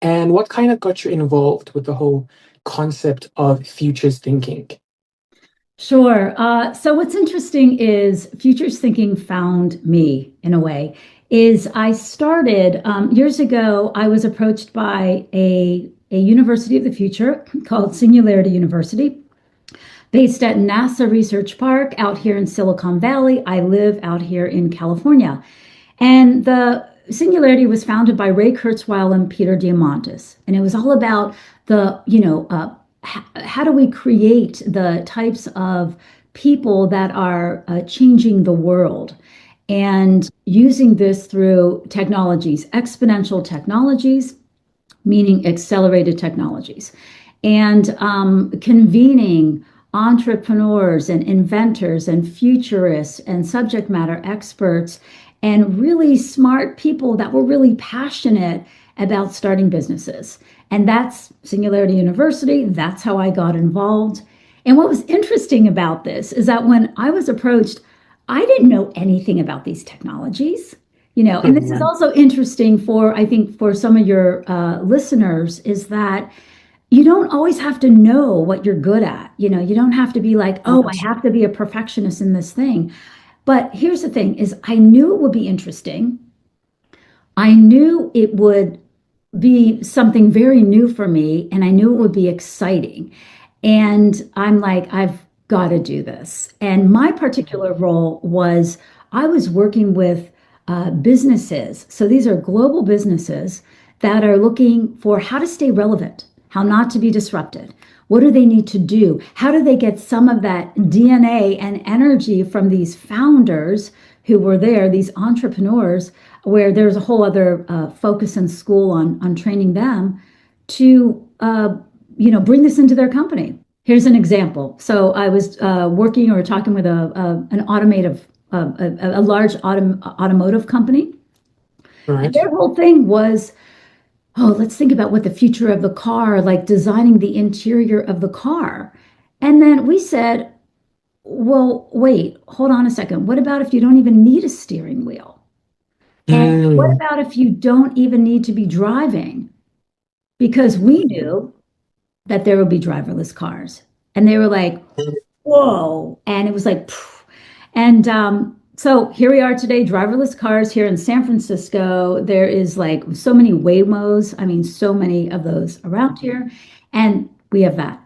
And what kind of got you involved with the whole concept of futures thinking? Sure. So what's interesting is futures thinking found me in a way. Is I started years ago. I was approached by a university of the future called Singularity University, based at NASA Research Park out here in Silicon Valley. I live out here in California, and the Singularity was founded by Ray Kurzweil and Peter Diamandis, and it was all about the how do we create the types of people that are changing the world, and using this through technologies, exponential technologies, meaning accelerated technologies, and convening entrepreneurs and inventors and futurists and subject matter experts and really smart people that were really passionate about starting businesses. And that's Singularity University. That's how I got involved. And what was interesting about this is that when I was approached, I didn't know anything about these technologies. And this is Mhm. also interesting for, I think, for some of your listeners, is that you don't always have to know what you're good at. You don't have to be like, oh, I Right. have to be a perfectionist in this thing. But here's the thing is I knew it would be interesting. I knew it would be something very new for me, and I knew it would be exciting. And I'm like, I've got to do this. And my particular role was I was working with businesses. So these are global businesses that are looking for how to stay relevant, how not to be disrupted. What do they need to do? How do they get some of that DNA and energy from these founders who were there, these entrepreneurs, where there's a whole other focus in school on training them to bring this into their company. Here's an example. So I was working or talking with an a large automotive company, and Right. their whole thing was, oh, let's think about what the future of the car, like designing the interior of the car. And then we said, well, wait, hold on a second. What about if you don't even need a steering wheel? And what Mm. about if you don't even need to be driving? Because we knew that there would be driverless cars. And they were like, whoa. And it was like, phew. And so here we are today, driverless cars here in San Francisco. There is like so many Waymos. I mean, so many of those around here. And we have that.